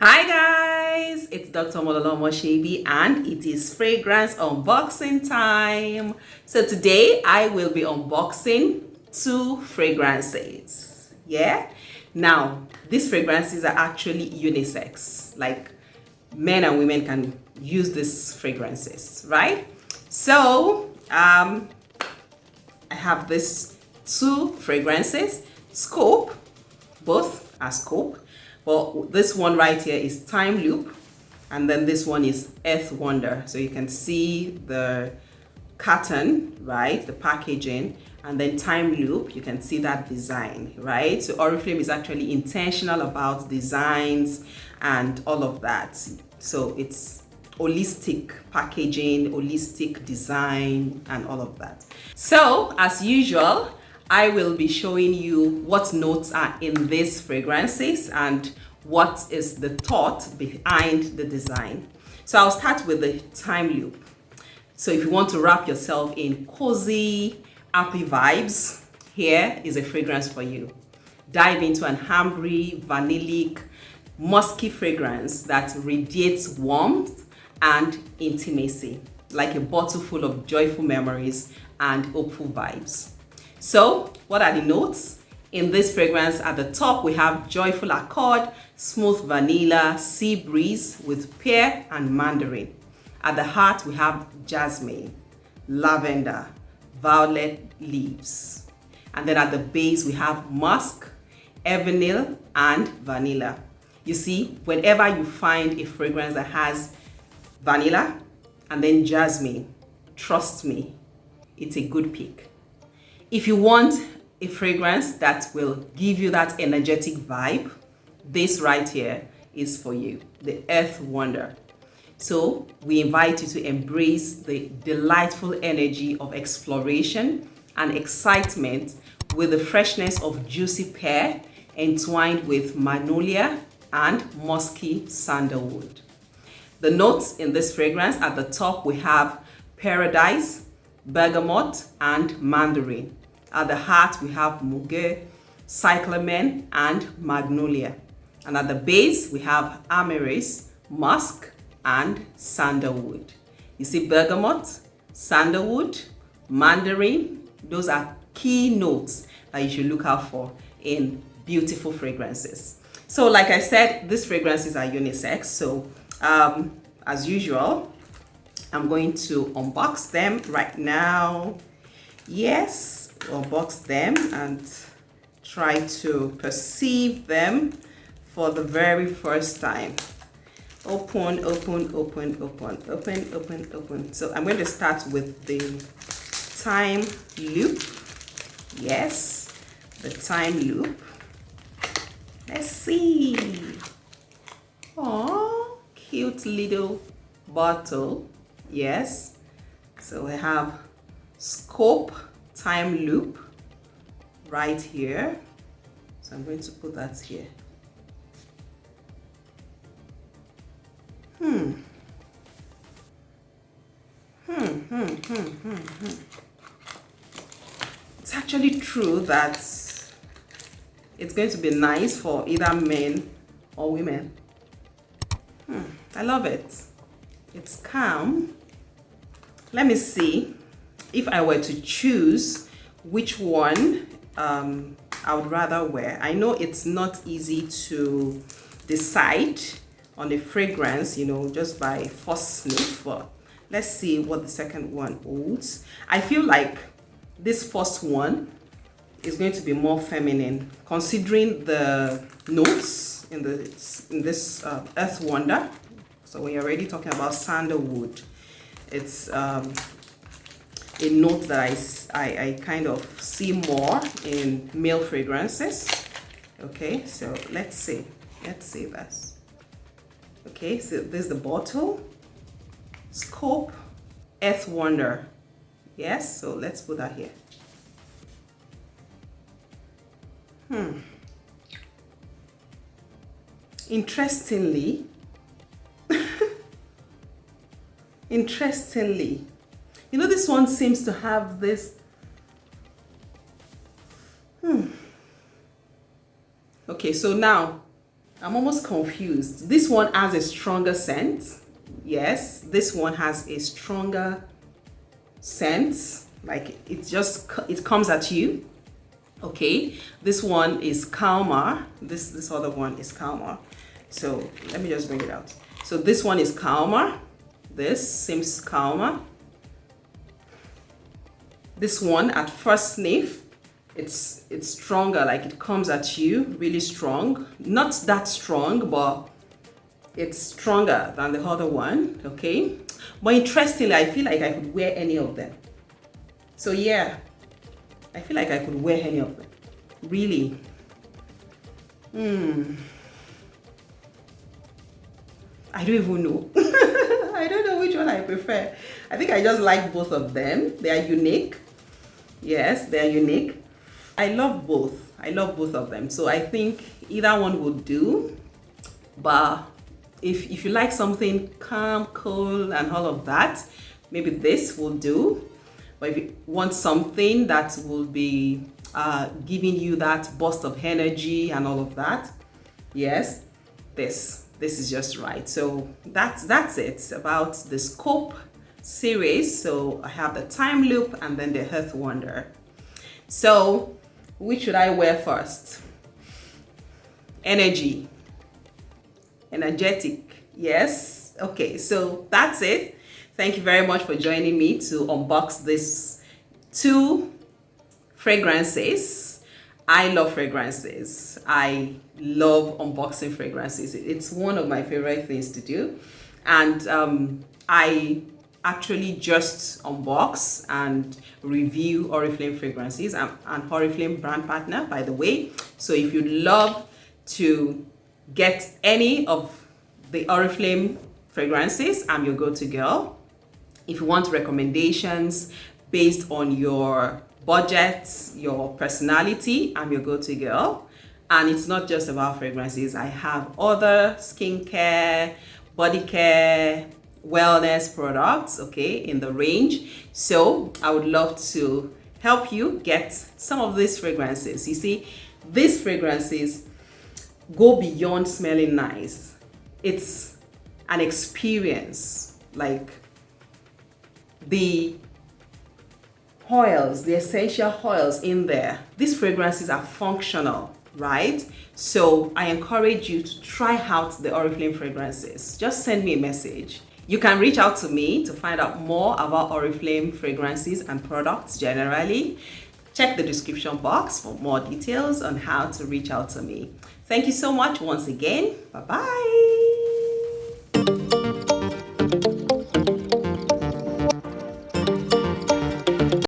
Hi guys, it's Dr. Mololomo Shebi and it is fragrance unboxing time. So today I will be unboxing two fragrances. Yeah. Now, these fragrances are actually unisex. Like men and women can use these fragrances, right? So, I have these two fragrances, scope, both are scope. Well, this one right here is Time Loop, and then this one is Earth Wonder. So you can see the carton, right? The packaging, and then Time Loop, you can see that design, right? So Oriflame is actually intentional about designs and all of that. So it's holistic packaging, holistic design, and all of that. So as usual, I will be showing you what notes are in these fragrances and what is the thought behind the design. So I'll start with the Time Loop. So if you want to wrap yourself in cozy, happy vibes, here is a fragrance for you. Dive into an ambery, vanillic, musky fragrance that radiates warmth and intimacy, like a bottle full of joyful memories and hopeful vibes. So, what are the notes? In this fragrance, at the top, we have joyful accord, smooth vanilla, sea breeze with pear and mandarin. At the heart, we have jasmine, lavender, violet leaves. And then at the base, we have musk, Evernyl, and vanilla. You see, whenever you find a fragrance that has vanilla and then jasmine, trust me, it's a good pick. If you want a fragrance that will give you that energetic vibe, this right here is for you, the Earth Wonder. So we invite you to embrace the delightful energy of exploration and excitement with the freshness of juicy pear entwined with Magnolia and musky sandalwood. The notes in this fragrance, at the top we have Pearadise, Bergamot, and Mandarin. At the heart, we have Muguet, Cyclamen, and Magnolia. And at the base, we have Amyris, Musk, and Sandalwood. You see Bergamot, Sandalwood, Mandarin, those are key notes that you should look out for in beautiful fragrances. So like I said, these fragrances are unisex. So as usual, I'm going to unbox them right now. Yes, unbox them and try to perceive them for the very first time. Open, open, open, open, open, open, open. So I'm going to start with the Time Loop. Yes, the Time Loop. Let's see. Oh, cute little bottle. Yes, so we have scope Time Loop right here. So I'm going to put that here. It's actually true that it's going to be nice for either men or women. I love it. It's calm. Let me see if I were to choose which one I would rather wear. I know it's not easy to decide on a fragrance, you know, just by first sniff, but let's see what the second one holds. I feel like this first one is going to be more feminine, considering the notes in this Earth Wonder. So when you're already talking about sandalwood, it's a note that I kind of see more in male fragrances. Okay, so let's see this. Okay, so there's the bottle, scope, Earth Wonder. Yes, so let's put that here. Interestingly, you know, this one seems to have this. Okay, so now I'm almost confused. This one has a stronger scent. Yes, this one has a stronger scent. Like it comes at you. Okay, this one is calmer. This other one is calmer. So let me just bring it out. So this one is calmer. This seems calmer. This one at first sniff, it's stronger, like it comes at you really strong. Not that strong, but it's stronger than the other one, okay? But interestingly, I feel like I could wear any of them. So yeah, I feel like I could wear any of them, really. I don't even know. I don't know which one I prefer. I think I just like both of them. They are unique. Yes, they are unique. I love both. I love both of them. So I think either one would do. But if you like something calm, cool, and all of that, maybe this will do. But if you want something that will be giving you that burst of energy and all of that, yes, this is just right. So that's it about the Scope series. So I have the Time Loop and then the Earth Wonder. So which should I wear first? Energetic. Yes. Okay, so that's it. Thank you very much for joining me to unbox these 2 fragrances. I love fragrances. I love unboxing fragrances. It's one of my favorite things to do. And I actually just unbox and review Oriflame fragrances. I'm an Oriflame brand partner, by the way. So if you'd love to get any of the Oriflame fragrances, I'm your go-to girl. If you want recommendations based on your budget, your personality, I'm your go-to girl. And it's not just about fragrances. I have other skincare, body care, wellness products, okay, in the range. So I would love to help you get some of these fragrances. You see, these fragrances go beyond smelling nice. It's an experience. Like the oils, the essential oils in there, these fragrances are functional, right? So I encourage you to try out the Oriflame fragrances. Just send me a message. You can reach out to me to find out more about Oriflame fragrances and products generally. Check the description box for more details on how to reach out to me. Thank you so much once again. Bye-bye.